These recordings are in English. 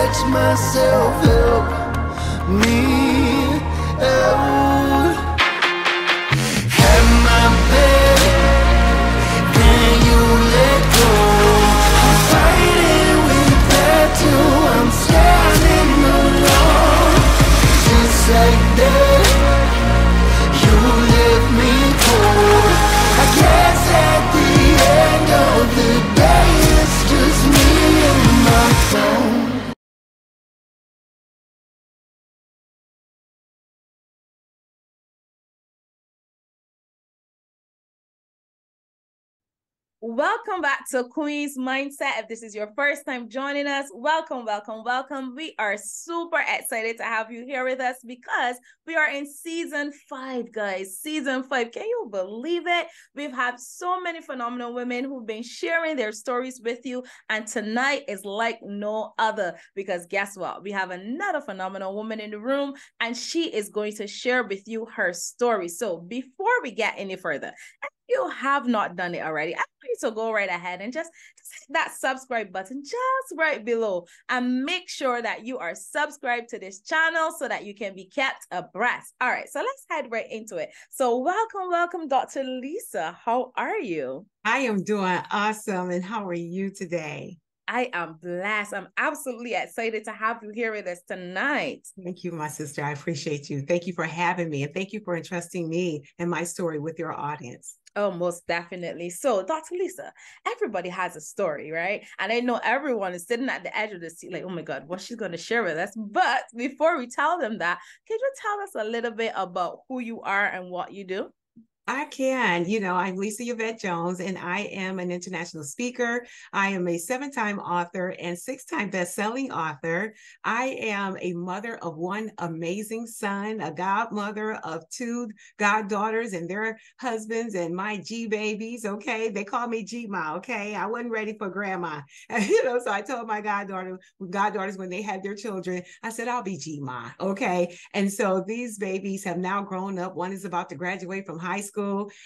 catch myself, help me out. Have my back, then you let go. I'm fighting with that too. I'm standing alone, just like that. You left me cold. I guess at the end of the day, it's just me and my phone. Welcome back to Queen's Mindset. If this is your first time joining us, welcome, welcome, welcome. We are super excited to have you here with us because we are in season 5, guys. Season 5. Can you believe it? We've had so many phenomenal women who've been sharing their stories with you, and tonight is like no other because guess what? We have another phenomenal woman in the room, and she is going to share with you her story. So before we get any further, you have not done it already, I want you to go right ahead and just hit that subscribe button just right below and make sure that you are subscribed to this channel so that you can be kept abreast. All right, so let's head right into it. So welcome, Dr. Lisa. How are you? I am doing awesome. And how are you today? I am blessed. I'm absolutely excited to have you here with us tonight. Thank you, my sister. I appreciate you. Thank you for having me. And thank you for entrusting me and my story with your audience. Oh, most definitely. So, Dr. Lisa, everybody has a story, right? And I know everyone is sitting at the edge of the seat like, oh my God, what's she going to share with us? But before we tell them that, can you tell us a little bit about who you are and what you do? I can. I'm Lisa Yvette Jones, and I am an international speaker. I am a 7-time author and 6-time best-selling author. I am a mother of 1 amazing son, a godmother of 2 goddaughters and their husbands, and my G babies. Okay, they call me G Ma. Okay, I wasn't ready for grandma. So I told my goddaughters when they had their children, I said I'll be G Ma. Okay, and so these babies have now grown up. One is about to graduate from high school,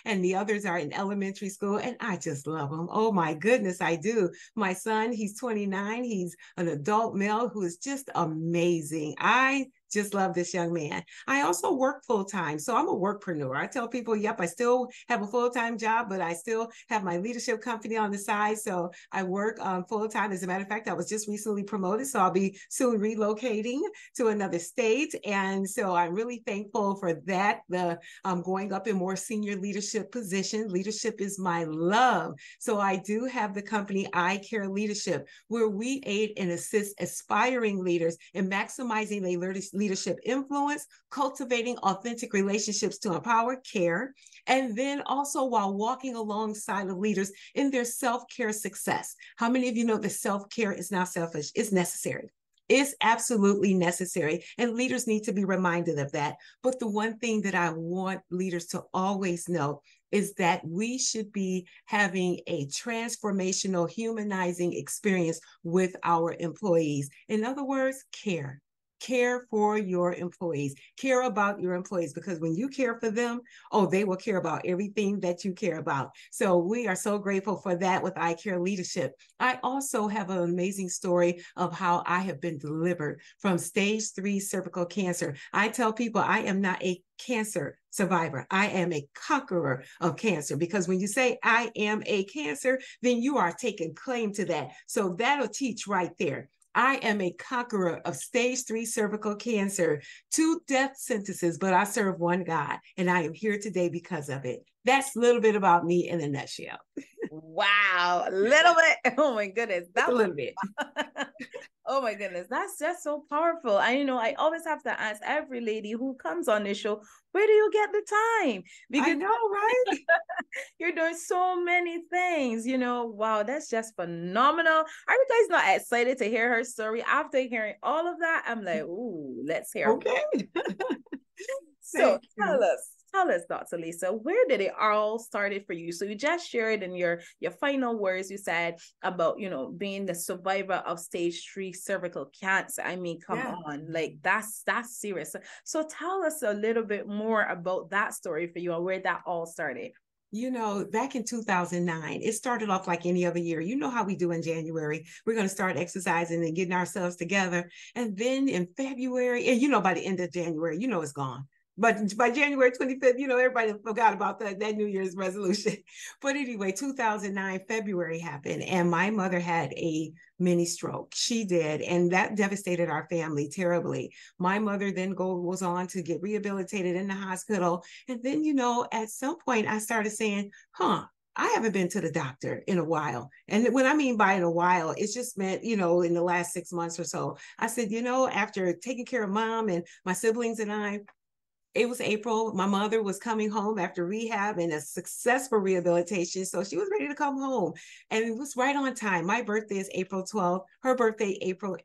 and the others are in elementary school, and I just love them. Oh my goodness, I do. My son, he's 29. He's an adult male who is just amazing. I just love this young man. I also work full-time, so I'm a workpreneur. I tell people, yep, I still have a full-time job, but I still have my leadership company on the side, so I work full-time. As a matter of fact, I was just recently promoted, so I'll be soon relocating to another state, and so I'm really thankful for that. I'm going up in more senior leadership positions. Leadership is my love, so I do have the company I Care Leadership, where we aid and assist aspiring leaders in maximizing their leadership influence, cultivating authentic relationships to empower, care, and then also while walking alongside of leaders in their self-care success. How many of you know that self-care is not selfish? It's necessary. It's absolutely necessary, and leaders need to be reminded of that. But the one thing that I want leaders to always know is that we should be having a transformational, humanizing experience with our employees. In other words, care. Care for your employees, care about your employees, because when you care for them, they will care about everything that you care about. So we are so grateful for that with I Care Leadership. I also have an amazing story of how I have been delivered from stage 3 cervical cancer. I tell people I am not a cancer survivor. I am a conqueror of cancer, because when you say I am a cancer, then you are taking claim to that. So that'll teach right there. I am a conqueror of stage 3 cervical cancer, 2 death sentences, but I serve one God, and I am here today because of it. That's a little bit about me in a nutshell. Wow, a little bit. Oh my goodness, that's a little bit. Oh my goodness, that's just so powerful. And I always have to ask every lady who comes on this show, where do you get the time? Because I know, right? You're doing so many things, Wow, that's just phenomenal. Are you guys not excited to hear her story? After hearing all of that, I'm like, ooh, let's hear. Okay. So tell us, Dr. Lisa, where did it all started for you? So you just shared in your final words, you said about, being the survivor of stage 3 cervical cancer. I mean, come on, like that's serious. So tell us a little bit more about that story for you and where that all started. Back in 2009, it started off like any other year. You know how we do in January. We're going to start exercising and getting ourselves together. And then in February, and by the end of January, it's gone. But by January 25th, everybody forgot about that New Year's resolution. But anyway, 2009, February happened, and my mother had a mini stroke. She did, and that devastated our family terribly. My mother then was on to get rehabilitated in the hospital. And then, at some point, I started saying, I haven't been to the doctor in a while. And when I mean by in a while, it's just meant, in the last 6 months or so. I said, after taking care of mom and my siblings and I, it was April. My mother was coming home after rehab and a successful rehabilitation. So she was ready to come home. And it was right on time. My birthday is April 12th. Her birthday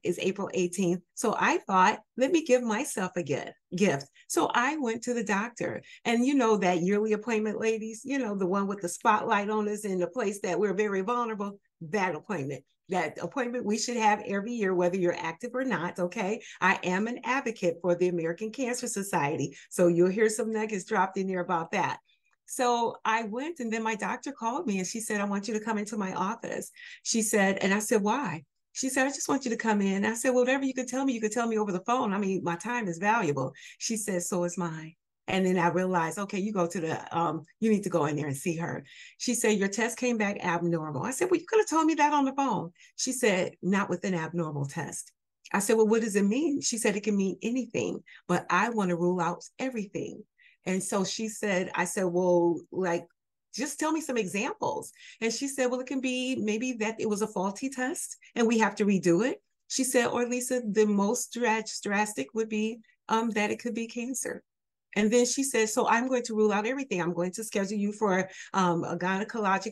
is April 18th. So I thought, let me give myself a gift. So I went to the doctor. And that yearly appointment, ladies, the one with the spotlight on us in the place that we're very vulnerable, that appointment. That appointment we should have every year, whether you're active or not, okay? I am an advocate for the American Cancer Society. So you'll hear some nuggets dropped in there about that. So I went, and then my doctor called me and she said, I want you to come into my office. She said, and I said, why? She said, I just want you to come in. I said, well, whatever you could tell me over the phone. I mean, my time is valuable. She said, so is mine. And then I realized, okay, you need to go in there and see her. She said, your test came back abnormal. I said, well, you could have told me that on the phone. She said, not with an abnormal test. I said, well, what does it mean? She said, it can mean anything, but I want to rule out everything. And so I said, well, just tell me some examples. And she said, well, it can be maybe that it was a faulty test and we have to redo it. She said, or Lisa, the most drastic would be that it could be cancer. And then she said, so I'm going to rule out everything. I'm going to schedule you for a gynecology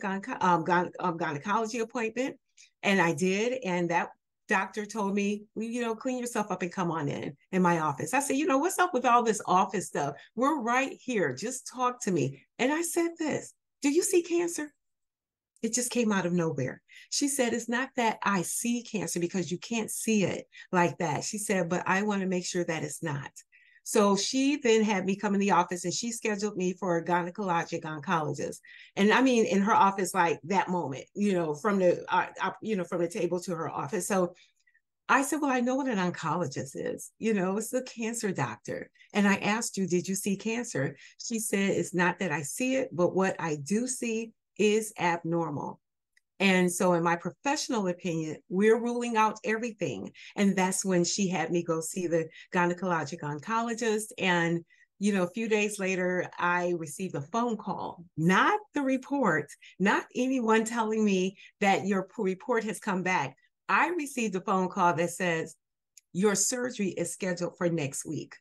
appointment. And I did. And that doctor told me, well, clean yourself up and come on in my office. I said, what's up with all this office stuff? We're right here. Just talk to me. And I said this, do you see cancer? It just came out of nowhere. She said, it's not that I see cancer because you can't see it like that. She said, but I want to make sure that it's not. So she then had me come in the office and she scheduled me for a gynecologic oncologist. And I mean, in her office, like that moment, from the table to her office. So I said, well, I know what an oncologist is. It's a cancer doctor. And I asked you, did you see cancer? She said, it's not that I see it, but what I do see is abnormal. And so in my professional opinion, we're ruling out everything. And that's when she had me go see the gynecologic oncologist. And, a few days later, I received a phone call, not the report, not anyone telling me that your report has come back. I received a phone call that says, your surgery is scheduled for next week.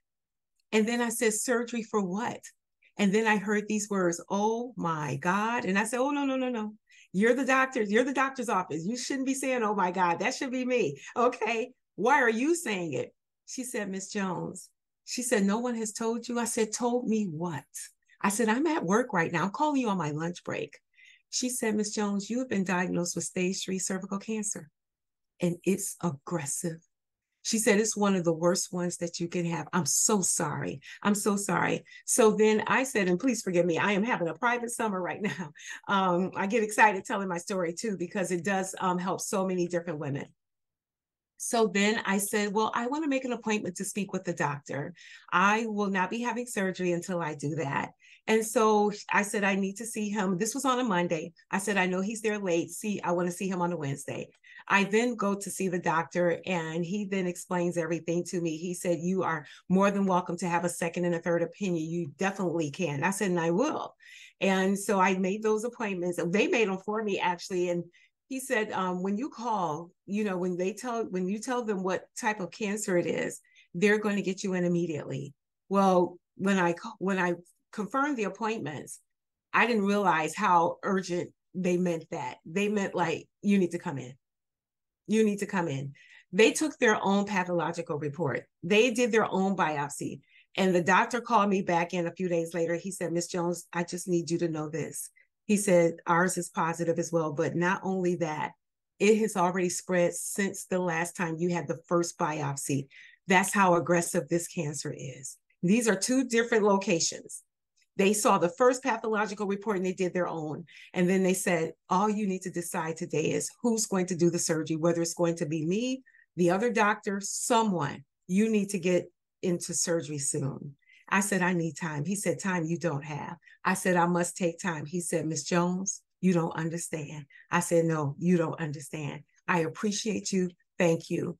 And then I said, surgery for what? And then I heard these words, oh my God. And I said, oh, no. You're the doctor's office. You shouldn't be saying, oh my God, that should be me. Okay. Why are you saying it? She said, Miss Jones. She said, no one has told you. I said, told me what? I said, I'm at work right now. I'm calling you on my lunch break. She said, Miss Jones, you have been diagnosed with stage 3 cervical cancer. And it's aggressive. She said, it's one of the worst ones that you can have. I'm so sorry. I'm so sorry. So then I said, and please forgive me, I am having a private summer right now. I get excited telling my story too, because it does help so many different women. So then I said, well, I want to make an appointment to speak with the doctor. I will not be having surgery until I do that. And so I said, I need to see him. This was on a Monday. I said, I know he's there late. I want to see him on a Wednesday. I then go to see the doctor and he then explains everything to me. He said, you are more than welcome to have a second and a third opinion. You definitely can. I said, and I will. And so I made those appointments. They made them for me, actually. And he said, when you call, when you tell them what type of cancer it is, they're going to get you in immediately. Well, when I confirmed the appointments, I didn't realize how urgent they meant that. They meant like, you need to come in. You need to come in. They took their own pathological report. They did their own biopsy. And the doctor called me back in a few days later. He said, Miss Jones, I just need you to know this. He said, ours is positive as well. But not only that, it has already spread since the last time you had the first biopsy. That's how aggressive this cancer is. These are two different locations. They saw the first pathological report and they did their own. And then they said, all you need to decide today is who's going to do the surgery, whether it's going to be me, the other doctor, someone. You need to get into surgery soon. I said, I need time. He said, time you don't have. I said, I must take time. He said, Miss Jones, you don't understand. I said, no, you don't understand. I appreciate you. Thank you.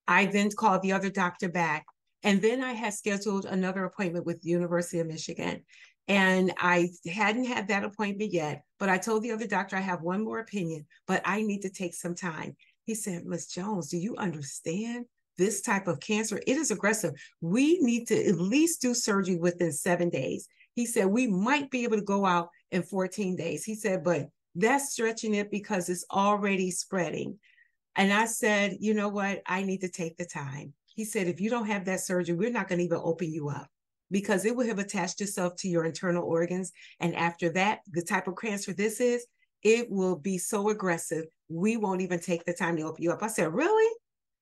I then called the other doctor back. And then I had scheduled another appointment with the University of Michigan. And I hadn't had that appointment yet, but I told the other doctor I have one more opinion, but I need to take some time. He said, Miss Jones, do you understand this type of cancer? It is aggressive. We need to at least do surgery within 7 days. He said, we might be able to go out in 14 days. He said, but that's stretching it because it's already spreading. And I said, you know what? I need to take the time. He said, if you don't have that surgery, we're not going to even open you up because it will have attached itself to your internal organs. And after that, the type of cancer this is, it will be so aggressive. We won't even take the time to open you up. I said, really?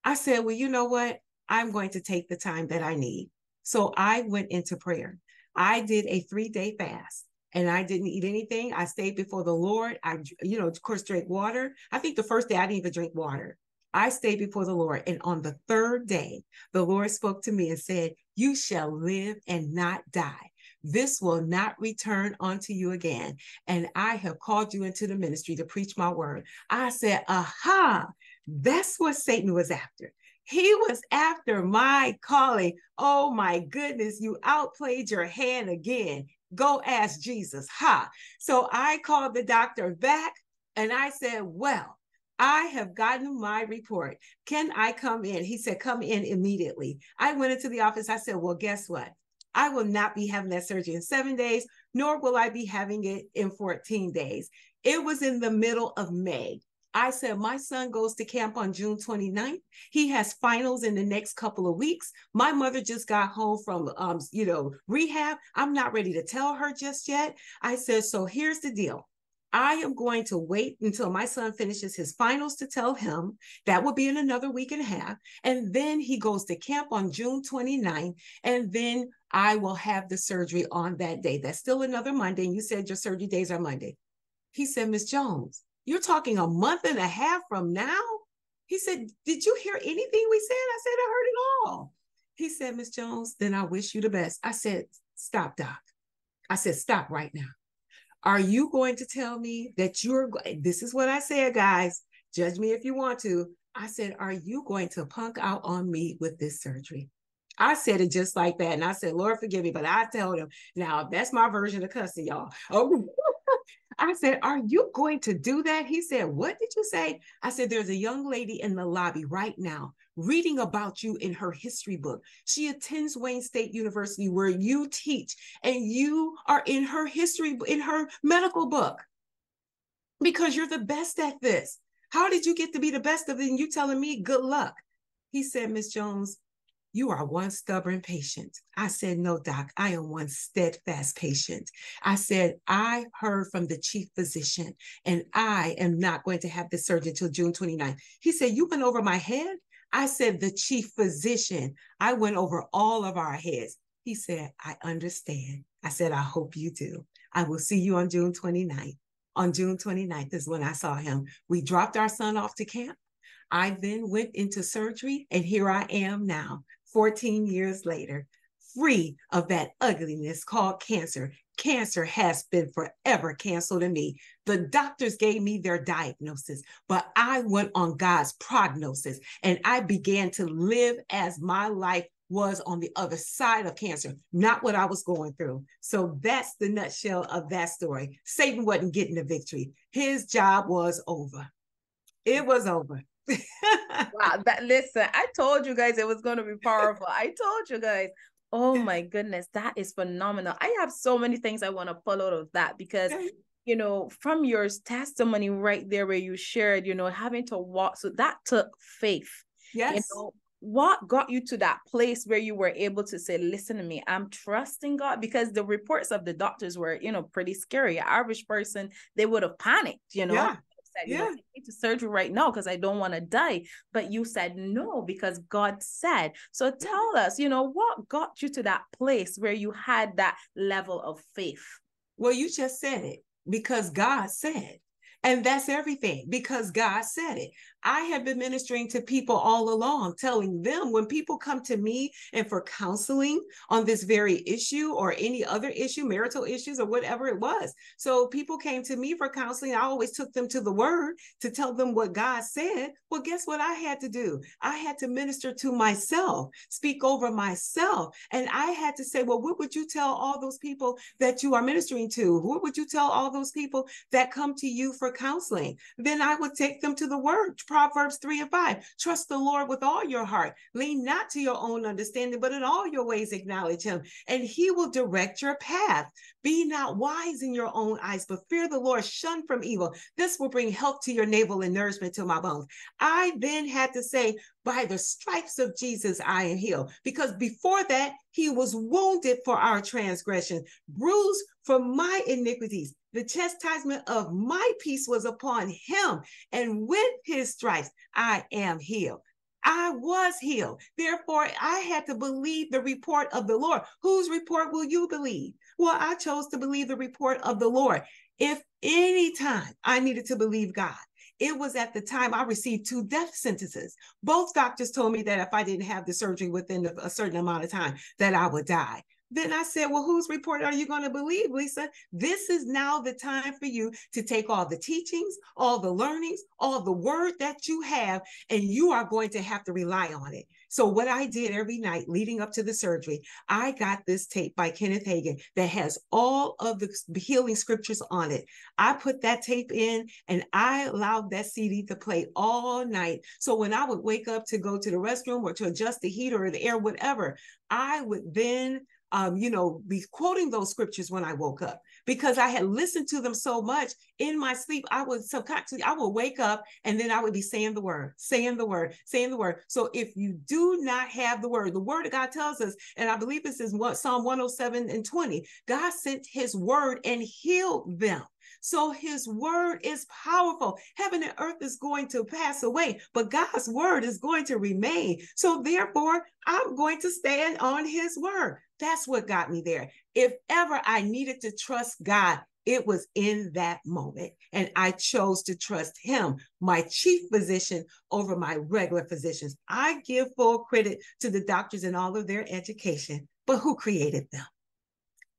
I said, well, you know what? I'm going to take the time that I need. So I went into prayer. I did a 3-day fast. And I didn't eat anything. I stayed before the Lord. I, of course, drank water. I think the first day I didn't even drink water. I stayed before the Lord. And on the 3rd day, the Lord spoke to me and said, you shall live and not die. This will not return unto you again. And I have called you into the ministry to preach my word. I said, aha, that's what Satan was after. He was after my calling. Oh my goodness, you outplayed your hand again. Go ask Jesus. Ha. So I called the doctor back and I said, well, I have gotten my report. Can I come in? He said, come in immediately. I went into the office. I said, well, guess what? I will not be having that surgery in 7 days, nor will I be having it in 14 days. It was in the middle of May. I said, my son goes to camp on June 29th. He has finals in the next couple of weeks. My mother just got home from, rehab. I'm not ready to tell her just yet. I said, so here's the deal. I am going to wait until my son finishes his finals to tell him. That will be in another week and a half. And then he goes to camp on June 29th. And then I will have the surgery on that day. That's still another Monday. And you said your surgery days are Monday. He said, Miss Jones, you're talking a month and a half from now? He said, did you hear anything we said? I said, I heard it all. He said, Miss Jones, then I wish you the best. I said, stop, doc. I said, stop right now. Are you going to tell me that this is what I said, guys, judge me if you want to. I said, are you going to punk out on me with this surgery? I said it just like that. And I said, Lord, forgive me. But I told him, now that's my version of cussing, y'all. Oh, I said, are you going to do that? He said, what did you say? I said, there's a young lady in the lobby right now reading about you in her history book. She attends Wayne State University where you teach, and you are in her in her medical book because you're the best at this. How did you get to be the best of it? And you telling me good luck? He said, Miss Jones, you are one stubborn patient. I said, no, doc, I am one steadfast patient. I said, I heard from the chief physician and I am not going to have this surgery until June 29th. He said, you went over my head? I said, the chief physician. I went over all of our heads. He said, I understand. I said, I hope you do. I will see you on June 29th. On June 29th is when I saw him. We dropped our son off to camp. I then went into surgery and here I am now. 14 years later, free of that ugliness called cancer. Cancer has been forever canceled in me. The doctors gave me their diagnosis, but I went on God's prognosis and I began to live as my life was on the other side of cancer, not what I was going through. So that's the nutshell of that story. Satan wasn't getting the victory. His job was over. It was over. Wow, listen, I told you guys it was going to be powerful. I told you guys. Oh my goodness, that is phenomenal. I have so many things I want to pull out of that because, from your testimony right there where you shared, having to walk. So that took faith. Yes. What got you to that place where you were able to say, listen to me, I'm trusting God? Because the reports of the doctors were, pretty scary. Average person, they would have panicked, Yeah. said, Yeah. I need to surgery right now because I don't want to die. But you said no because God said. So tell us, what got you to that place where you had that level of faith? Well, you just said it, because God said. And that's everything, because God said it. I have been ministering to people all along, telling them, when people come to me and for counseling on this very issue or any other issue, marital issues or whatever it was. So people came to me for counseling. I always took them to the word to tell them what God said. Well, guess what I had to do? I had to minister to myself, speak over myself. And I had to say, well, what would you tell all those people that you are ministering to? What would you tell all those people that come to you for counseling? Then I would take them to the word, Proverbs 3:5. Trust the Lord with all your heart. Lean not to your own understanding, but in all your ways acknowledge him, and he will direct your path. Be not wise in your own eyes, but fear the Lord, shun from evil. This will bring health to your navel and nourishment to my bones. I then had to say, by the stripes of Jesus, I am healed. Because before that, he was wounded for our transgression, bruised for my iniquities. The chastisement of my peace was upon him, and with his stripes, I am healed. I was healed. Therefore, I had to believe the report of the Lord. Whose report will you believe? Well, I chose to believe the report of the Lord. If any time I needed to believe God, it was at the time I received 2 death sentences. Both doctors told me that if I didn't have the surgery within a certain amount of time, that I would die. Then I said, well, whose report are you going to believe, Lisa? This is now the time for you to take all the teachings, all the learnings, all the word that you have, and you are going to have to rely on it. So what I did every night leading up to the surgery, I got this tape by Kenneth Hagin that has all of the healing scriptures on it. I put that tape in and I allowed that CD to play all night. So when I would wake up to go to the restroom or to adjust the heat or the air, whatever, I would then be quoting those scriptures when I woke up, because I had listened to them so much in my sleep. I would subconsciously, I would wake up and then I would be saying the word, saying the word, saying the word. So if you do not have the word of God tells us, and I believe this is what Psalm 107:20, God sent his word and healed them. So his word is powerful. Heaven and earth is going to pass away, but God's word is going to remain. So therefore, I'm going to stand on his word. That's what got me there. If ever I needed to trust God, it was in that moment. And I chose to trust him, my chief physician, over my regular physicians. I give full credit to the doctors and all of their education, but who created them?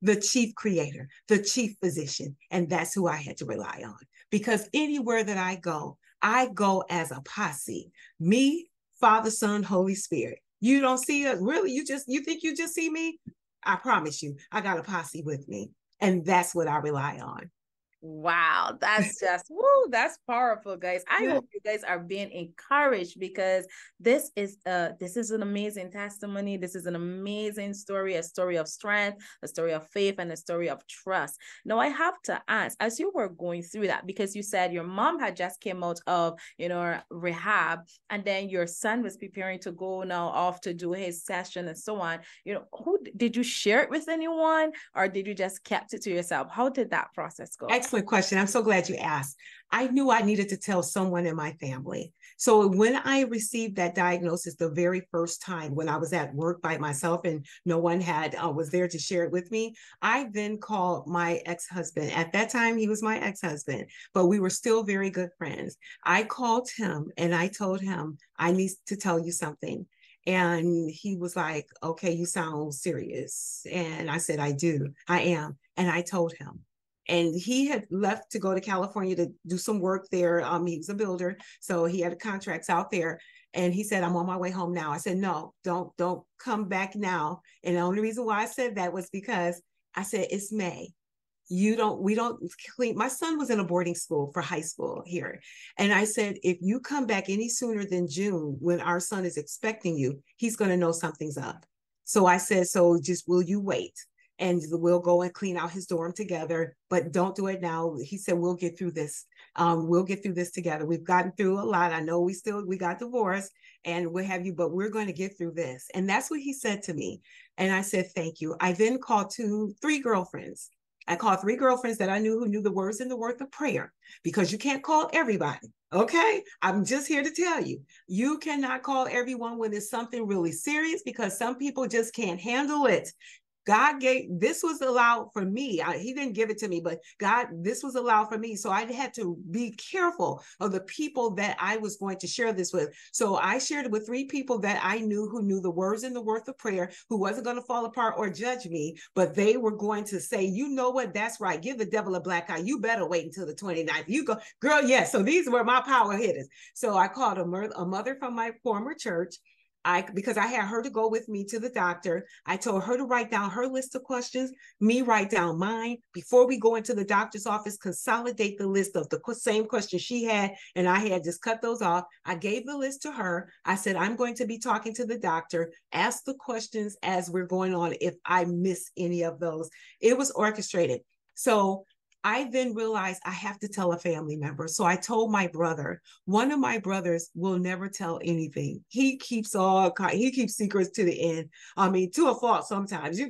The chief creator, the chief physician. And that's who I had to rely on, because anywhere that I go as a posse. Me, Father, Son, Holy Spirit. You don't see us, really? You think you just see me? I promise you, I got a posse with me. And that's what I rely on. Wow, that's just that's powerful, guys. I hope you guys are being encouraged, because this is an amazing testimony. This is an amazing story, a story of strength, a story of faith, and a story of trust. Now, I have to ask, as you were going through that, because you said your mom had just came out of rehab, and then your son was preparing to go now off to do his session and so on. Who did you share it with anyone, or did you just kept it to yourself? How did that process go? Excellent question. I'm so glad you asked. I knew I needed to tell someone in my family. So when I received that diagnosis the very first time, when I was at work by myself and no one was there to share it with me, I then called my ex-husband. At that time, he was my ex-husband, but we were still very good friends. I called him and I told him, I need to tell you something. And he was like, okay, you sound serious. And I said, I am. And I told him. And he had left to go to California to do some work there. He was a builder, so he had contracts out there. And he said, I'm on my way home now. I said, no, don't come back now. And the only reason why I said that was because I said, it's May. We don't clean. My son was in a boarding school for high school here. And I said, if you come back any sooner than June, when our son is expecting you, he's going to know something's up. So I said, so just, will you wait? And we'll go and clean out his dorm together, but don't do it now. He said, we'll get through this. We'll get through this together. We've gotten through a lot. I know we got divorced and what have you, but we're going to get through this. And that's what he said to me. And I said, thank you. I then called 3 girlfriends. I called 3 girlfriends that I knew who knew the words and the worth of prayer, because you can't call everybody. Okay. I'm just here to tell you, you cannot call everyone when it's something really serious, because some people just can't handle it. God gave, this was allowed for me. He didn't give it to me, but God, this was allowed for me. So I had to be careful of the people that I was going to share this with. So I shared it with 3 people that I knew who knew the words and the worth of prayer, who wasn't going to fall apart or judge me, but they were going to say, you know what, that's right. Give the devil a black eye. You better wait until the 29th. You go, girl, yes. So these were my power hitters. So I called a mother from my former church. Because I had her to go with me to the doctor. I told her to write down her list of questions, me write down mine. Before we go into the doctor's office, consolidate the list of the same questions she had, and I had just cut those off. I gave the list to her. I said, I'm going to be talking to the doctor. Ask the questions as we're going on if I miss any of those. It was orchestrated. So I then realized I have to tell a family member. So I told my brother. One of my brothers will never tell anything. He keeps secrets to the end. I mean, to a fault sometimes,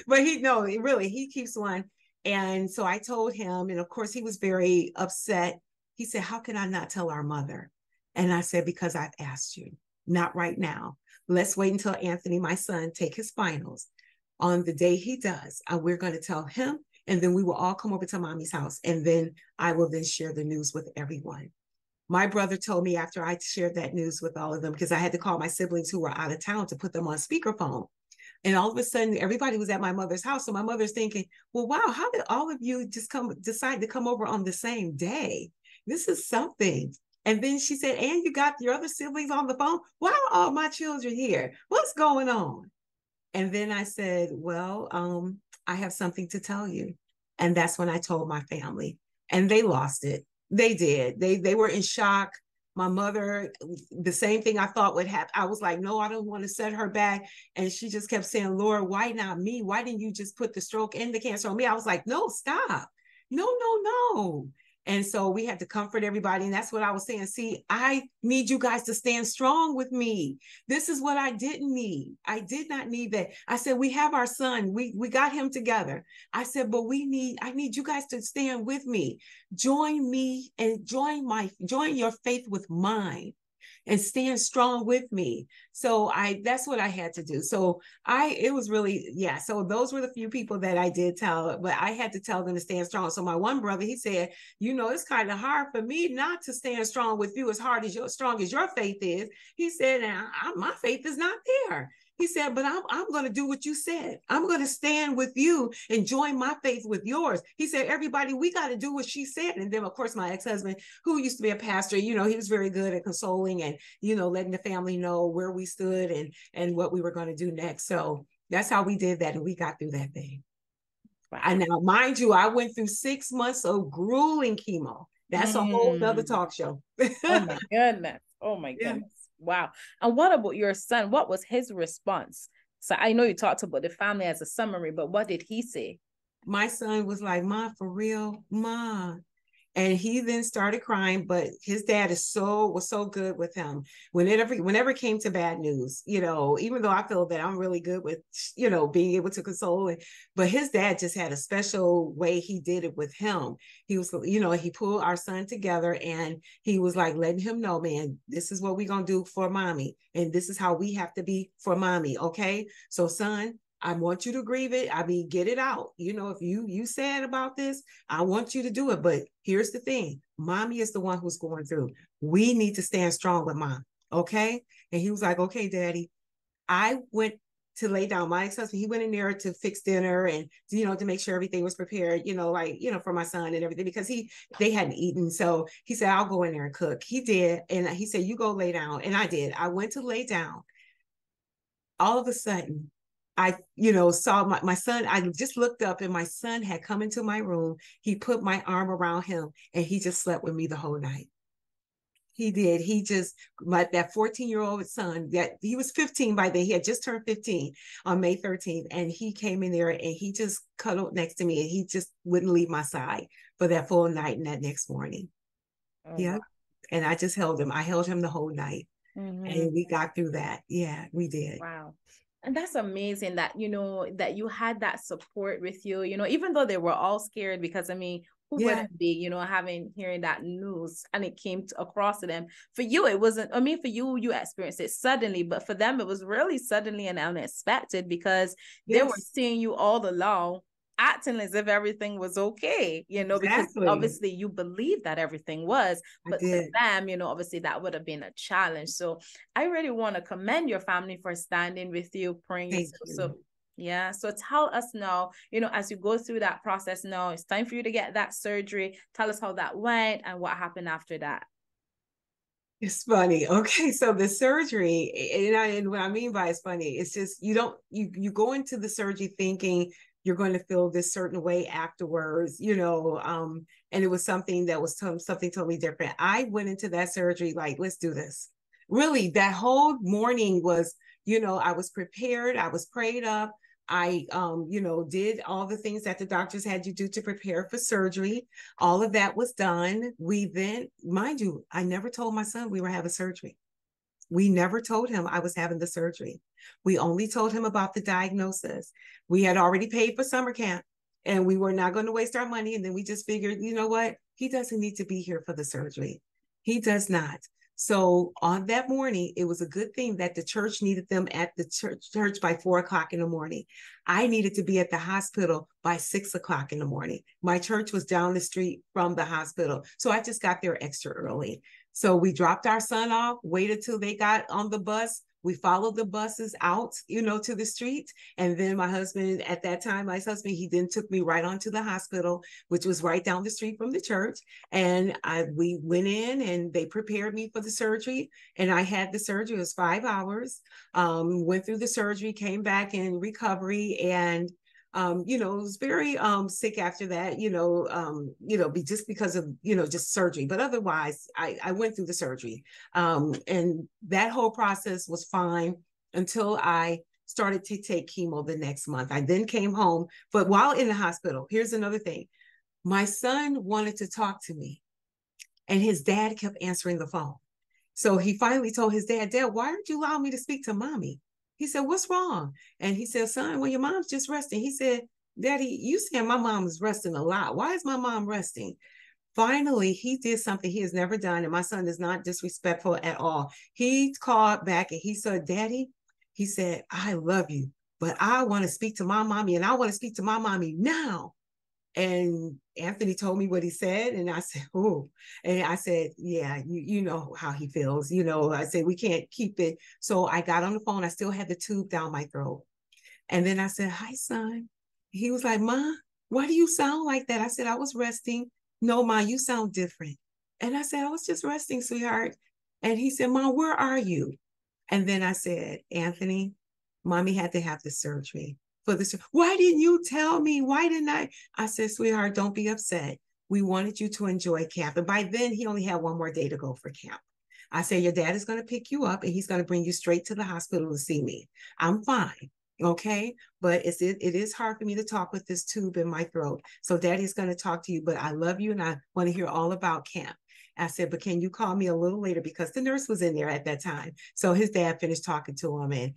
but he keeps one. And so I told him, and of course he was very upset. He said, how can I not tell our mother? And I said, because I've asked you, not right now. Let's wait until Anthony, my son, take his finals. On the day he does, we're going to tell him. And then we will all come over to mommy's house. And then I will then share the news with everyone. My brother told me after I shared that news with all of them, because I had to call my siblings who were out of town to put them on speakerphone. And all of a sudden, everybody was at my mother's house. So my mother's thinking, well, wow, how did all of you just decide to come over on the same day? This is something. And then she said, and you got your other siblings on the phone? Why are all my children here? What's going on? And then I said, well, I have something to tell you. And that's when I told my family, and they lost it. They did. They were in shock. My mother, the same thing I thought would happen. I was like, no, I don't want to set her back. And she just kept saying, Lord, why not me? Why didn't you just put the stroke and the cancer on me? I was like, no, stop. No. And so we had to comfort everybody. And that's what I was saying. See, I need you guys to stand strong with me. This is what I didn't need. I did not need that. I said, we have our son. We got him together. I said, but I need you guys to stand with me. Join me and join your faith with mine. And stand strong with me. So that's what I had to do. So it was really, yeah. So those were the few people that I did tell, but I had to tell them to stand strong. So my one brother, he said, it's kind of hard for me not to stand strong with you as strong as your faith is. He said, my faith is not there. He said, but I'm going to do what you said. I'm going to stand with you and join my faith with yours. He said, everybody, we got to do what she said. And then, of course, my ex-husband, who used to be a pastor, he was very good at consoling and, letting the family know where we stood and what we were going to do next. So that's how we did that. And we got through that thing. Wow. And now, mind you, I went through 6 months of grueling chemo. That's a whole other talk show. Oh, my goodness. Oh, my goodness. Yeah. Wow. And what about your son? What was his response? So I know you talked about the family as a summary, but what did he say? My son was like, Ma, for real, Ma. And he then started crying, but his dad was so good with him. Whenever it came to bad news, even though I feel that I'm really good with, being able to console, but his dad just had a special way he did it with him. He was, he pulled our son together and he was like letting him know, man, this is what we're going to do for mommy. And this is how we have to be for mommy. Okay. So son, I want you to grieve it. Get it out. If you sad about this, I want you to do it. But here's the thing. Mommy is the one who's going through. We need to stand strong with mom. Okay. And he was like, okay, daddy. I went to lay down. My ex-husband, he went in there to fix dinner and, to make sure everything was prepared, for my son and everything, because they hadn't eaten. So he said, I'll go in there and cook. He did. And he said, you go lay down. And I did. I went to lay down. All of a sudden, I, saw my son. I just looked up and my son had come into my room. He put my arm around him and he just slept with me the whole night. He did. That 14-year-old son, that he was 15 by then. He had just turned 15 on May 13th. And he came in there and he just cuddled next to me and he just wouldn't leave my side for that full night and that next morning. Oh, yeah. Wow. And I just held him. I held him the whole night. Mm-hmm. And we got through that. Yeah, we did. Wow. And that's amazing that, that you had that support with you, even though they were all scared, because I mean, who wouldn't be, hearing that news and it came across to them. For you, it wasn't, I mean, for you, you experienced it suddenly, but for them, it was really suddenly and unexpected because they were seeing you all along, acting as if everything was okay, because obviously you believe that everything was, but for them, obviously that would have been a challenge. So I really want to commend your family for standing with you, praying you. So yeah. So tell us now, as you go through that process now, it's time for you to get that surgery. Tell us how that went and what happened after that. It's funny. Okay. So the surgery, and what I mean by it's funny, it's just, you go into the surgery thinking you're going to feel this certain way afterwards, and it was something that was something totally different. I went into that surgery like, let's do this. Really, that whole morning was, I was prepared. I was prayed up. I, did all the things that the doctors had you do to prepare for surgery. All of that was done. We then, mind you, I never told my son we were having surgery. We never told him I was having the surgery. We only told him about the diagnosis. We had already paid for summer camp and we were not going to waste our money. And then we just figured, you know what? He doesn't need to be here for the surgery. He does not. So on that morning, it was a good thing that the church needed them at the church by 4:00 in the morning. I needed to be at the hospital by 6:00 in the morning. My church was down the street from the hospital. So I just got there extra early. So we dropped our son off, waited till they got on the bus. We followed the buses out, to the street. And then my husband, at that time, he then took me right onto the hospital, which was right down the street from the church. And we went in and they prepared me for the surgery. And I had the surgery. It was 5 hours. Went through the surgery, came back in recovery, and was very sick after that, just because of, just surgery. But otherwise, I went through the surgery. And that whole process was fine until I started to take chemo the next month. I then came home. But while in the hospital, here's another thing. My son wanted to talk to me, and his dad kept answering the phone. So he finally told his dad, why aren't you allowing me to speak to mommy? He said, what's wrong? And he said, son, well, your mom's just resting. He said, Daddy, you said my mom is resting a lot. Why is my mom resting? Finally, he did something he has never done. And my son is not disrespectful at all. He called back and he said, Daddy, he said, I love you, but I want to speak to my mommy, and I want to speak to my mommy now. And Anthony told me what he said. And I said, oh, and I said, yeah, you know how he feels. I said, we can't keep it. So I got on the phone. I still had the tube down my throat. And then I said, hi, son. He was like, Ma, why do you sound like that? I said, I was resting. No, Ma, you sound different. And I said, I was just resting, sweetheart. And he said, Ma, where are you? And then I said, Anthony, mommy had to have the surgery. Why didn't you tell me? Why didn't I? I said, sweetheart, don't be upset. We wanted you to enjoy camp. And by then, he only had one more day to go for camp. I said, your dad is going to pick you up and he's going to bring you straight to the hospital to see me. I'm fine. Okay. But it is hard for me to talk with this tube in my throat. So daddy's going to talk to you, but I love you and I want to hear all about camp. I said, but can you call me a little later? Because the nurse was in there at that time. So his dad finished talking to him and,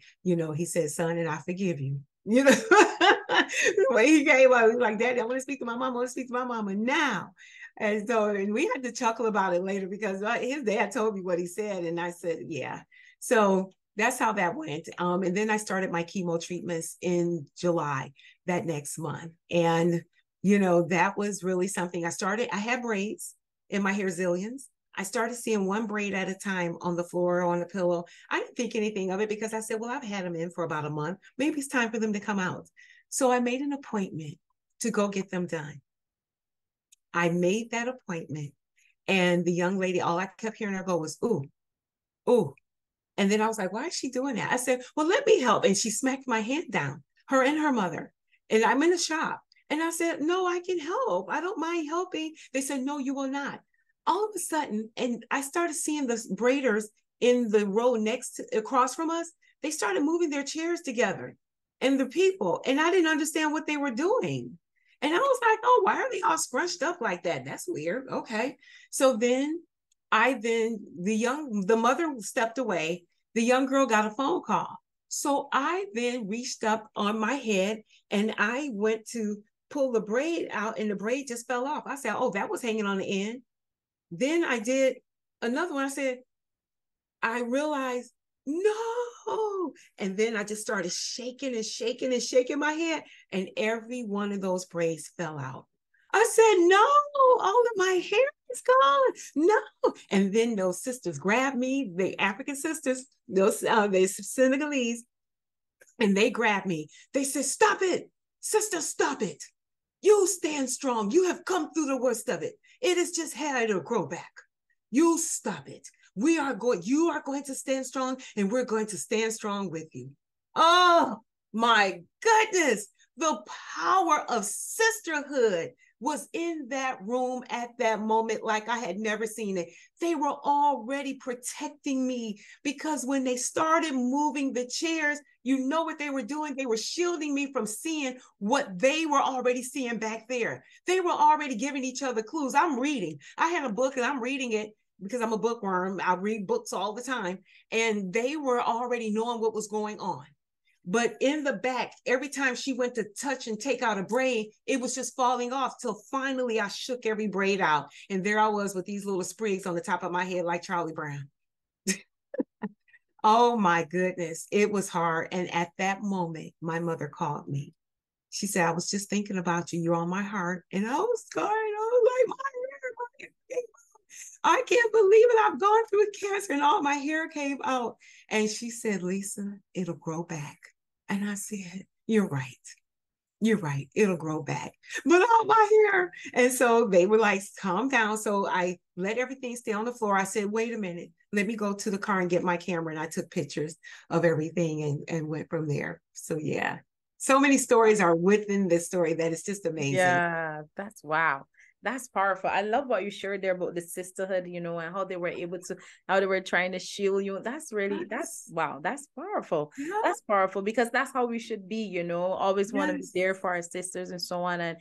he said, son, and I forgive you. The way he came up, he was like, Daddy, I want to speak to my mom. I want to speak to my mama now. And we had to chuckle about it later because his dad told me what he said. And I said, yeah. So that's how that went. And then I started my chemo treatments in July that next month. And, that was really something. I had braids in my hair zillions. I started seeing one braid at a time on the floor or on the pillow. I didn't think anything of it because I said, well, I've had them in for about a month. Maybe it's time for them to come out. So I made an appointment to go get them done. I made that appointment and the young lady, all I kept hearing her go was, ooh, ooh. And then I was like, why is she doing that? I said, well, let me help. And she smacked my hand down, her and her mother. And I'm in a shop. And I said, no, I can help. I don't mind helping. They said, no, you will not. All of a sudden, and I started seeing the braiders in the row across from us, they started moving their chairs together and the people, and I didn't understand what they were doing. And I was like, oh, why are they all scrunched up like that? That's weird. Okay. So then the mother stepped away. The young girl got a phone call. So I then reached up on my head and I went to pull the braid out and the braid just fell off. I said, oh, that was hanging on the end. Then I did another one. I said, I realized, no. And then I just started shaking and shaking and shaking my head. And every one of those braids fell out. I said, no, all of my hair is gone. No. And then those sisters grabbed me, the African sisters, those they Senegalese, and they grabbed me. They said, stop it, sister, stop it. You stand strong. You have come through the worst of it. It is just hair, it'll grow back. You stop it. You are going to stand strong, and we're going to stand strong with you. Oh my goodness. The power of sisterhood was in that room at that moment like I had never seen it. They were already protecting me because when they started moving the chairs, you know what they were doing? They were shielding me from seeing what they were already seeing back there. They were already giving each other clues. I'm reading. I had a book and I'm reading it because I'm a bookworm. I read books all the time. And they were already knowing what was going on. But in the back, every time she went to touch and take out a braid, it was just falling off till finally I shook every braid out. And there I was with these little sprigs on the top of my head like Charlie Brown. Oh my goodness, it was hard. And at that moment, my mother called me. She said, I was just thinking about you. You're on my heart. And I was crying. I was like, my hair. I can't believe it. I've gone through cancer and all my hair came out. And she said, Lisa, it'll grow back. And I said, you're right. You're right. It'll grow back. But all my hair. And so they were like, calm down. So I let everything stay on the floor. I said, wait a minute. Let me go to the car and get my camera. And I took pictures of everything and went from there. So yeah. So many stories are within this story that it's just amazing. Yeah, that's wow. That's powerful. I love what you shared there about the sisterhood, and how they were able to, how they were trying to shield you. That's really, that's wow, that's powerful. Yeah. That's powerful because that's how we should be, always want to be Yes. there for our sisters and so on. And,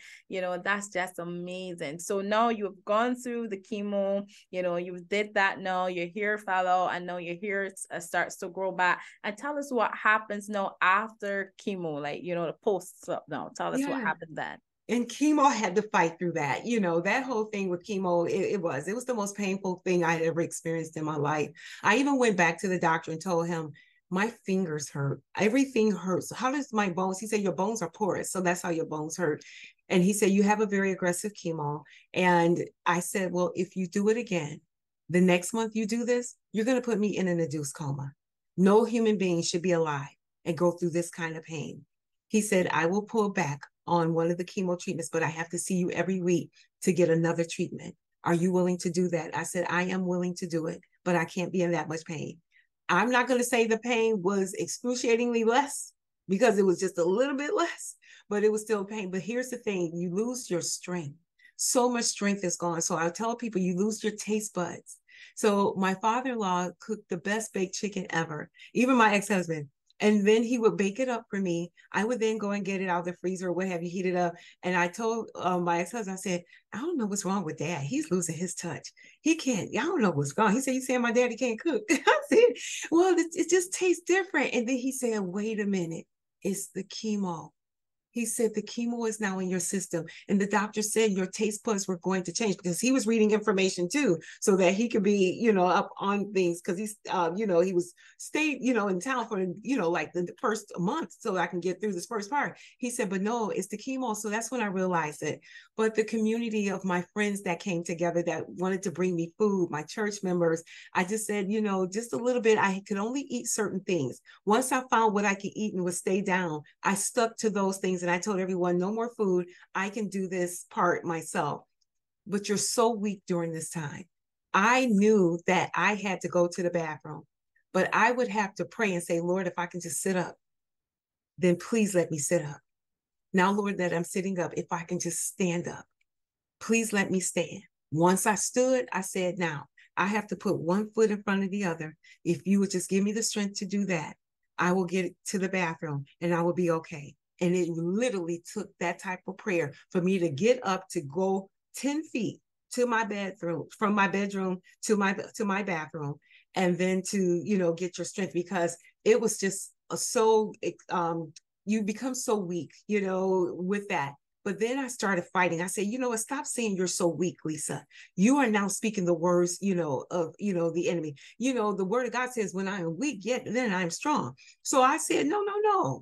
that's just amazing. So now you've gone through the chemo, you did that now, your hair fell out, and now your hair starts to grow back. And tell us what happens now after chemo, like, the post up now. Tell us what happened then. And chemo had to fight through that. That whole thing with chemo, it was the most painful thing I'd ever experienced in my life. I even went back to the doctor and told him, my fingers hurt. Everything hurts. How does my bones? He said, your bones are porous. So that's how your bones hurt. And he said, you have a very aggressive chemo. And I said, well, if you do it again, the next month you do this, you're going to put me in an induced coma. No human being should be alive and go through this kind of pain. He said, I will pull back on one of the chemo treatments, but I have to see you every week to get another treatment. Are you willing to do that? I said, I am willing to do it, but I can't be in that much pain. I'm not going to say the pain was excruciatingly less because it was just a little bit less, but it was still pain. But here's the thing, you lose your strength. So much strength is gone. So I tell people you lose your taste buds. So my father-in-law cooked the best baked chicken ever, even my ex-husband. And then he would bake it up for me. I would then go and get it out of the freezer or what have you, heat it up. And I told my ex-husband, I said, I don't know what's wrong with Dad. He's losing his touch. He can't, I don't know what's wrong. He said, you saying my daddy can't cook? I said, well, it just tastes different. And then he said, wait a minute, it's the chemo. He said, the chemo is now in your system. And the doctor said your taste buds were going to change because he was reading information too, so that he could be, up on things. Cause he's, he was stayed, in town for, like the first month so I can get through this first part. He said, but no, it's the chemo. So that's when I realized it. But the community of my friends that came together that wanted to bring me food, my church members, I just said, just a little bit, I could only eat certain things. Once I found what I could eat and would stay down, I stuck to those things. And I told everyone, no more food. I can do this part myself. But you're so weak during this time. I knew that I had to go to the bathroom, but I would have to pray and say, Lord, if I can just sit up, then please let me sit up. Now, Lord, that I'm sitting up, if I can just stand up, please let me stand. Once I stood, I said, now I have to put one foot in front of the other. If you would just give me the strength to do that, I will get to the bathroom and I will be okay. And it literally took that type of prayer for me to get up, to go 10 feet to my bedroom, from my bedroom to my bathroom, and then to, get your strength, because it was just you become so weak, you know, with that. But then I started fighting. I said, you know what, stop saying you're so weak, Lisa. You are now speaking the words, you know, of, you know, the enemy. You know, the word of God says, when I am weak, yet then I am strong. So I said, no,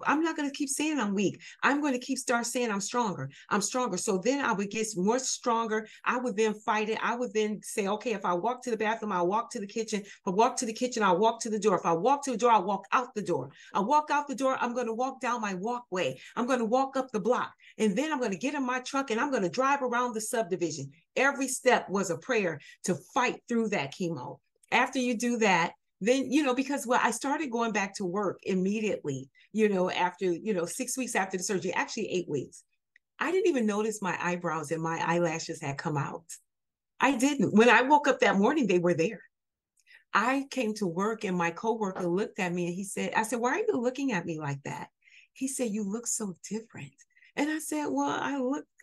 I'm not going to keep saying I'm weak. I'm going to start saying I'm stronger. I'm stronger. So then I would get more stronger. I would then fight it. I would then say, okay, if I walk to the bathroom, I'll walk to the kitchen. If I walk to the kitchen, I'll walk to the door. If I walk to the door, I'll walk out the door. I walk out the door, I'm going to walk down my walkway. I'm going to walk up the block. And then I'm going to get in my truck and I'm going to drive around the subdivision. Every step was a prayer to fight through that chemo. After you do that, then, you know, because I started going back to work immediately, you know, after, you know, 6 weeks after the surgery, actually 8 weeks. I didn't even notice my eyebrows and my eyelashes had come out. I didn't. When I woke up that morning, they were there. I came to work and my coworker looked at me and he said, I said, why are you looking at me like that? He said, you look so different. And I said, well,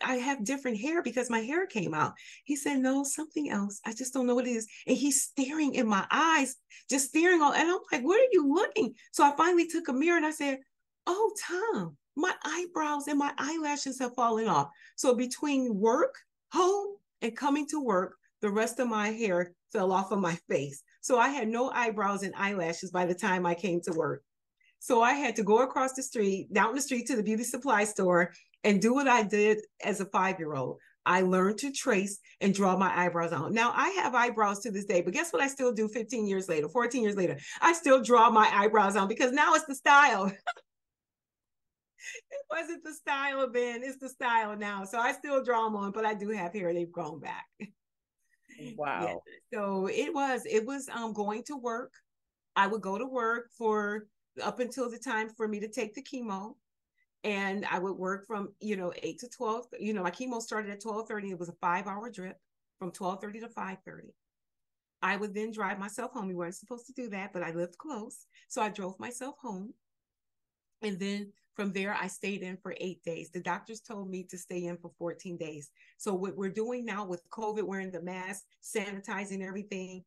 I have different hair because my hair came out. He said, no, something else. I just don't know what it is. And he's staring in my eyes, just staring on. And I'm like, what are you looking? So I finally took a mirror and I said, oh, Tom, my eyebrows and my eyelashes have fallen off. So between work, home, and coming to work, the rest of my hair fell off of my face. So I had no eyebrows and eyelashes by the time I came to work. So I had to go across the street, down the street to the beauty supply store and do what I did as a 5-year-old. I learned to trace and draw my eyebrows on. Now I have eyebrows to this day, but guess what I still do 15 years later, 14 years later? I still draw my eyebrows on because now it's the style. It wasn't the style then, it's the style now. So I still draw them on, but I do have hair, they've grown back. Wow. Yeah. So it was going to work. I would go to work for up until the time for me to take the chemo. And I would work from, 8 to 12. My chemo started at 12:30. It was a 5-hour drip from 12:30 to 5:30. I would then drive myself home. We weren't supposed to do that, but I lived close. So I drove myself home. And then from there, I stayed in for 8 days. The doctors told me to stay in for 14 days. So what we're doing now with COVID, wearing the mask, sanitizing everything.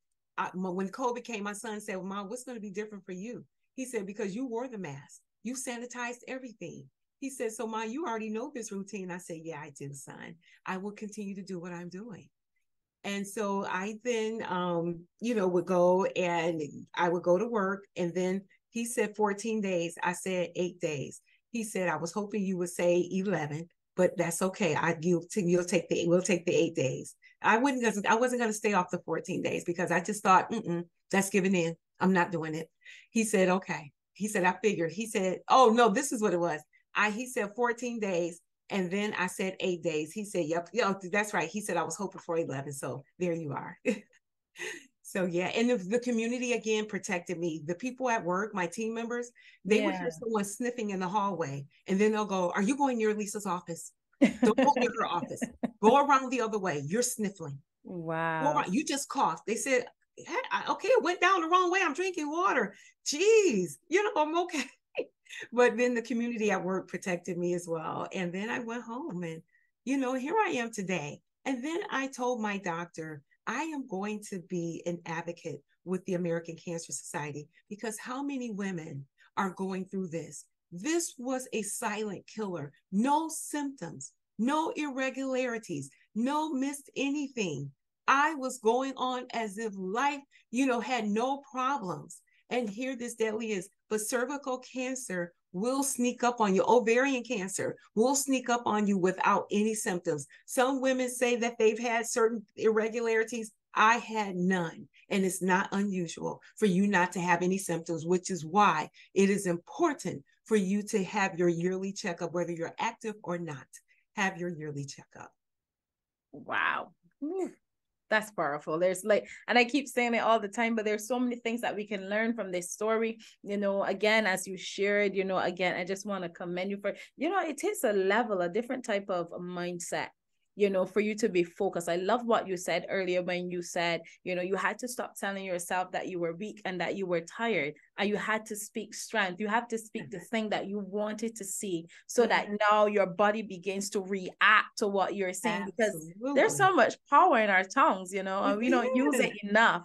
When COVID came, my son said, well, Mom, what's going to be different for you? He said, because you wore the mask. You sanitized everything. He said, so Mom, you already know this routine. I said, yeah, I do, son. I will continue to do what I'm doing. And so I then, would go and I would go to work. And then he said 14 days. I said 8 days. He said, I was hoping you would say 11, but that's okay. We'll take the 8 days. I wasn't going to stay off the 14 days because I just thought, that's giving in. I'm not doing it. He said, okay. He said, I figured. He said, oh no, this is what it was. He said 14 days. And then I said 8 days. He said, yep, that's right. He said, I was hoping for 11. So there you are. So yeah. And the community again protected me. The people at work, my team members, they would hear someone sniffing in the hallway. And then they'll go, are you going near Lisa's office? Don't go near her office. Go around the other way. You're sniffling. Wow. You just coughed. They said, hey, okay, it went down the wrong way. I'm drinking water. Jeez, I'm okay. But then the community at work protected me as well. And then I went home and, here I am today. And then I told my doctor, I am going to be an advocate with the American Cancer Society because how many women are going through this? This was a silent killer. No symptoms, no irregularities, no missed anything. I was going on as if life, had no problems. And here this deadly is. But cervical cancer will sneak up on you. Ovarian cancer will sneak up on you without any symptoms. Some women say that they've had certain irregularities. I had none. And it's not unusual for you not to have any symptoms, which is why it is important for you to have your yearly checkup, whether you're active or not. Have your yearly checkup. Wow. That's powerful. And I keep saying it all the time, but there's so many things that we can learn from this story. Again, as you shared, again, I just want to commend you for, it takes a different type of mindset, for you to be focused. I love what you said earlier when you said, you had to stop telling yourself that you were weak and that you were tired, and you had to speak strength. You have to speak the thing that you wanted to see, so that now your body begins to react to what you're saying. Because there's so much power in our tongues, and we don't use it enough,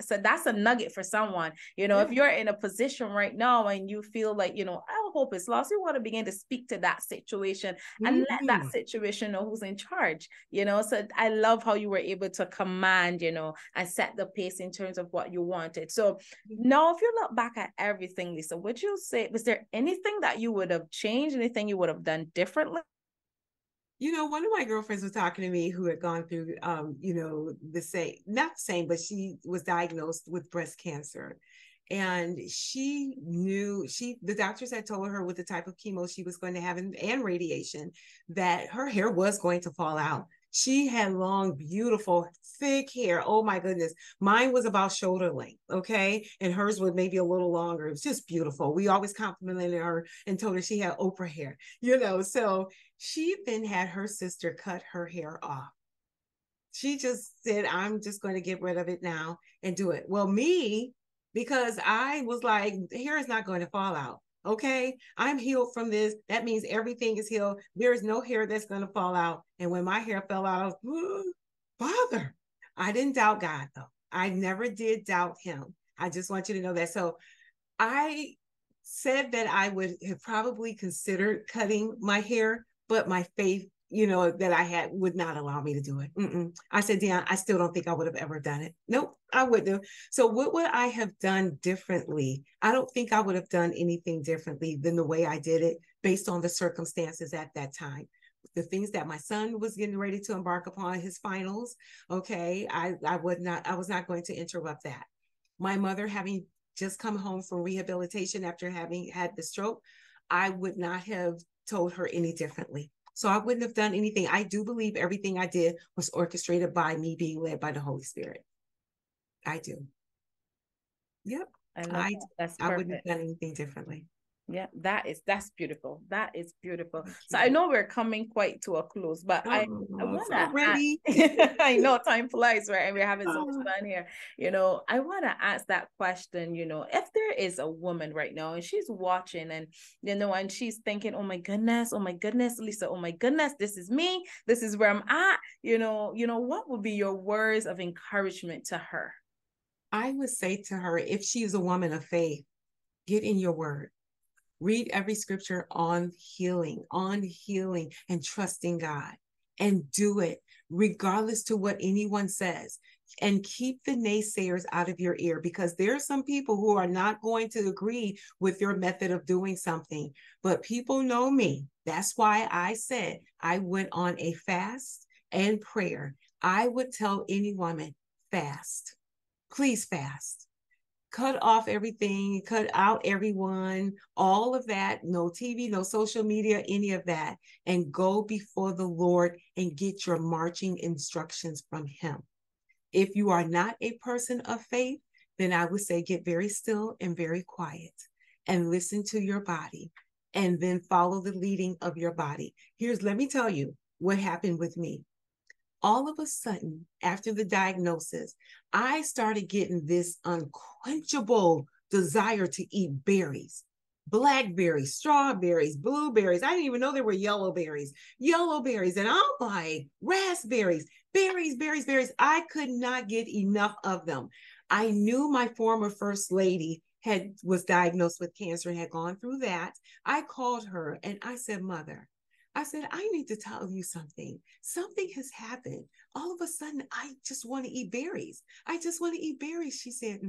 so that's a nugget for someone. If you're in a position right now and you feel like, I hope it's lost, you want to begin to speak to that situation and let that situation know who's in charge. So I love how you were able to command, and set the pace in terms of what you wanted. So now, if you look back at everything, Lisa, would you say, was there anything that you would have changed, anything you would have done differently? One of my girlfriends was talking to me who had gone through, the same, not the same, but she was diagnosed with breast cancer. And she knew, the doctors had told her with the type of chemo she was going to have and radiation, that her hair was going to fall out. She had long, beautiful, thick hair. Oh my goodness. Mine was about shoulder length. Okay. And hers was maybe a little longer. It was just beautiful. We always complimented her and told her she had Oprah hair, so she then had her sister cut her hair off. She just said, I'm just going to get rid of it now and do it. Well, me, because I was like, hair is not going to fall out. Okay, I'm healed from this. That means everything is healed. There is no hair that's going to fall out. And when my hair fell out, I was, oh, Father, I didn't doubt God, though. I never did doubt him. I just want you to know that. So I said that I would have probably considered cutting my hair, but my faith, that I had would not allow me to do it. I said, Deon, I still don't think I would have ever done it. Nope, I wouldn't have. So what would I have done differently? I don't think I would have done anything differently than the way I did it, based on the circumstances at that time. The things that my son was getting ready to embark upon, his finals. Okay, I was not going to interrupt that. My mother having just come home from rehabilitation after having had the stroke, I would not have told her any differently. So I wouldn't have done anything. I do believe everything I did was orchestrated by me being led by the Holy Spirit. I do. Yep. I love that. That's perfect. I wouldn't have done anything differently. Yeah, that's beautiful. That is beautiful. So I know we're coming quite to a close, but I want to I know time flies, right? And we're having so much fun here. I want to ask that question, if there is a woman right now and she's watching and, and she's thinking, oh my goodness, Lisa, oh my goodness, this is me. This is where I'm at. What would be your words of encouragement to her? I would say to her, if she is a woman of faith, get in your word. Read every scripture on healing and trusting God, and do it regardless to what anyone says, and keep the naysayers out of your ear, because there are some people who are not going to agree with your method of doing something, but people know me. That's why I said I went on a fast and prayer. I would tell any woman, fast, please fast. Cut off everything, cut out everyone, all of that, no TV, no social media, any of that, and go before the Lord and get your marching instructions from him. If you are not a person of faith, then I would say get very still and very quiet and listen to your body, and then follow the leading of your body. Let me tell you what happened with me. All of a sudden, after the diagnosis, I started getting this unquenchable desire to eat berries, blackberries, strawberries, blueberries. I didn't even know there were yellow berries. And I'm like, raspberries, berries. I could not get enough of them. I knew my former first lady was diagnosed with cancer and had gone through that. I called her and I said, Mother, I need to tell you something. Something has happened. All of a sudden, I just want to eat berries. She said,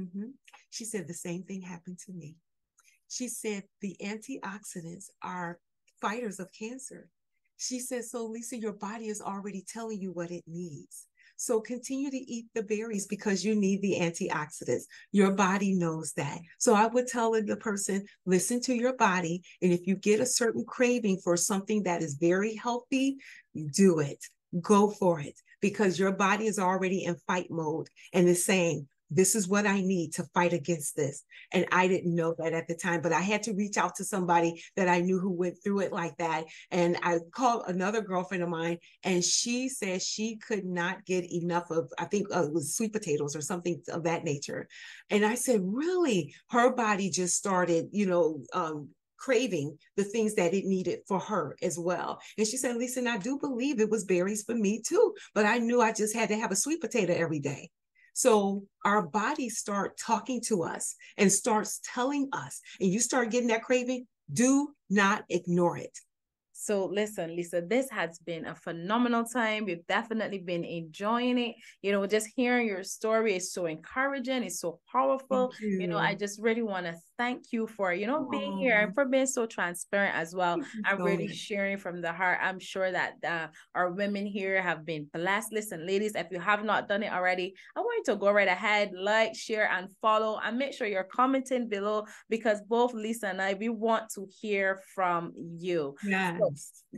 She said, the same thing happened to me. She said, the antioxidants are fighters of cancer. She said, so Lisa, your body is already telling you what it needs. So continue to eat the berries because you need the antioxidants. Your body knows that. So I would tell the person, listen to your body. And if you get a certain craving for something that is very healthy, do it. Go for it, because your body is already in fight mode and is saying, this is what I need to fight against this. And I didn't know that at the time, but I had to reach out to somebody that I knew who went through it like that. And I called another girlfriend of mine, and she said she could not get enough of, I think it was sweet potatoes or something of that nature. And I said, really? Her body just started, craving the things that it needed for her as well. And she said, Lisa, and I do believe it was berries for me too, but I knew I just had to have a sweet potato every day. So our bodies start talking to us and starts telling us, and you start getting that craving, do not ignore it. So listen, Lisa, this has been a phenomenal time. We've definitely been enjoying it. Just hearing your story is so encouraging. It's so powerful. I just really want to thank you for, being here and for being so transparent as well. I'm really sharing from the heart. I'm sure that our women here have been blessed. Listen, ladies, if you have not done it already, I want you to go right ahead, like, share, and follow, and make sure you're commenting below, because both Lisa and I, we want to hear from you. Yeah. So,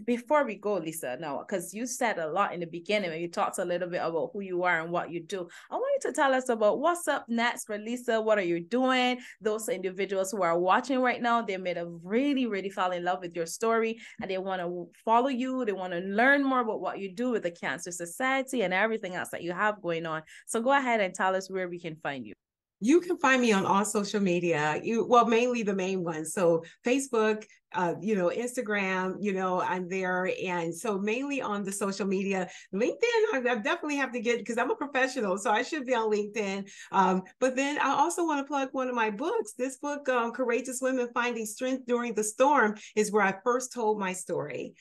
before we go, Lisa, now, because you said a lot in the beginning when you talked a little bit about who you are and what you do, I want you to tell us about what's up next for Lisa. What are you doing? Those individuals who are watching right now, they may have really, really fall in love with your story, and they want to follow you. They want to learn more about what you do with the Cancer Society and everything else that you have going on. So go ahead and tell us where we can find you. You can find me on all social media. Mainly the main ones. So Facebook, Instagram, I'm there. And so mainly on the social media. LinkedIn, I definitely have to get, because I'm a professional, so I should be on LinkedIn. But then I also want to plug one of my books. This book, Courageous Women Finding Strength During the Storm, is where I first told my story.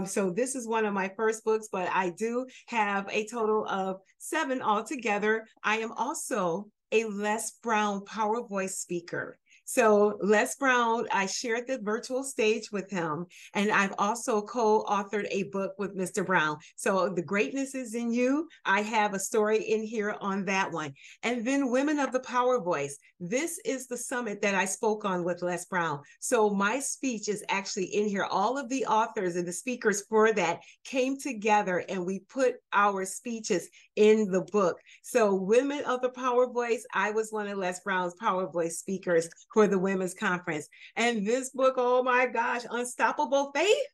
So this is one of my first books, but I do have a total of 7 altogether. I am also a Les Brown Power Voice speaker. So Les Brown, I shared the virtual stage with him, and I've also co-authored a book with Mr. Brown. So The Greatness is in You. I have a story in here on that one. And then Women of the Power Voice. This is the summit that I spoke on with Les Brown. So my speech is actually in here. All of the authors and the speakers for that came together, and we put our speeches in the book. So Women of the Power Voice, I was one of Les Brown's Power Voice speakers for the women's conference. And this book, oh my gosh, Unstoppable Faith.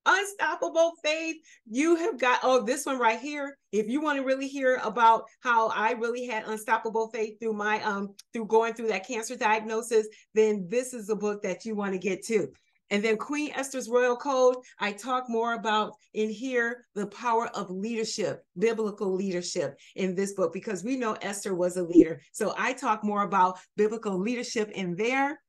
Unstoppable Faith. You have got, this one right here. If you want to really hear about how I really had unstoppable faith through my through going through that cancer diagnosis, then this is the book that you want to get to. And then Queen Esther's Royal Code, I talk more about in here the power of leadership, biblical leadership in this book, because we know Esther was a leader. So I talk more about biblical leadership in there.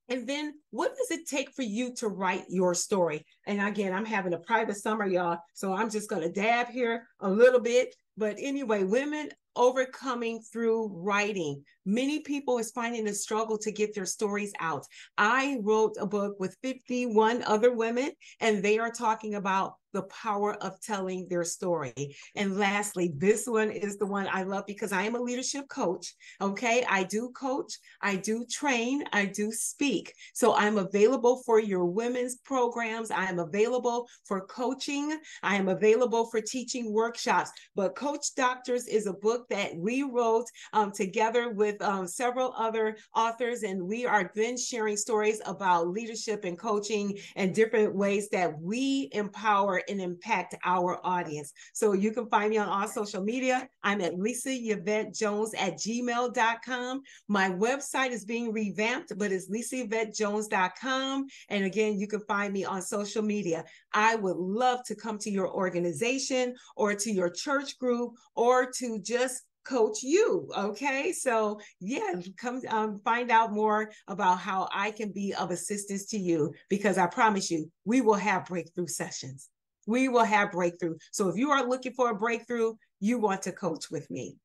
And then what does it take for you to write your story? And again, I'm having a private summer, y'all, so I'm just going to dab here a little bit. But anyway, women overcoming through writing. Many people is finding a struggle to get their stories out. I wrote a book with 51 other women, and they are talking about the power of telling their story. And lastly, this one is the one I love because I am a leadership coach. Okay, I do coach, I do train, I do speak. So I'm available for your women's programs. I am available for coaching. I am available for teaching workshops. But Coach Doctors is a book that we wrote together with several other authors, and we are then sharing stories about leadership and coaching and different ways that we empower and impact our audience. So you can find me on all social media. I'm at LisaYvetteJones@gmail.com. My website is being revamped, but it's LisaYvetteJones.com. And again, you can find me on social media. I would love to come to your organization or to your church group or to just coach you. Okay. So yeah, come find out more about how I can be of assistance to you, because I promise you, we will have breakthrough sessions. We will have breakthrough. So if you are looking for a breakthrough, you want to coach with me.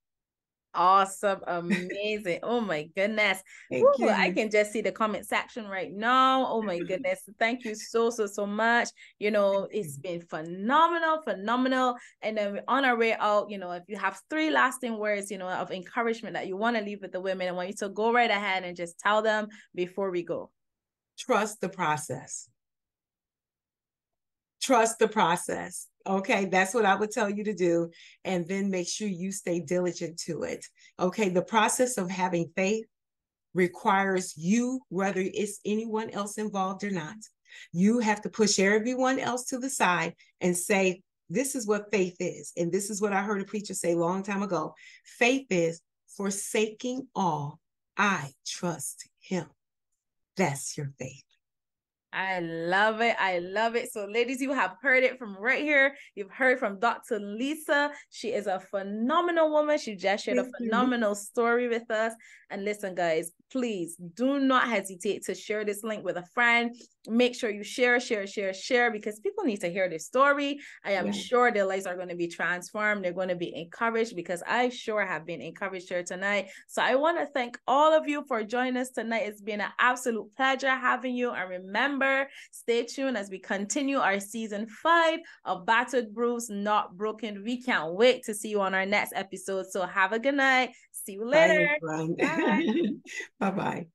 Awesome. Amazing. Oh my goodness. Thank you. I can just see the comment section right now. Oh my goodness. Thank you so much. It's been phenomenal. And then we're on our way out. If you have 3 lasting words, of encouragement that you want to leave with the women, I want you to go right ahead and just tell them before we go. Trust the process. trust the process. Okay, that's what I would tell you to do. And then make sure you stay diligent to it. Okay, the process of having faith requires you, whether it's anyone else involved or not, you have to push everyone else to the side and say, this is what faith is. And this is what I heard a preacher say a long time ago. Faith is forsaking all, I trust him. That's your faith. I love it. I love it. So ladies, you have heard it from right here. You've heard from Dr. Lisa. She is a phenomenal woman. She just shared a phenomenal story with us. And listen, guys, please do not hesitate to share this link with a friend. Make sure you share, because people need to hear this story. I am sure their lives are going to be transformed. They're going to be encouraged, because I sure have been encouraged here tonight. So I want to thank all of you for joining us tonight. It's been an absolute pleasure having you. And remember, stay tuned as we continue our season 5 of Battered Bruised, Not Broken. We can't wait to see you on our next episode. So have a good night. See you later. Bye. Bye-bye.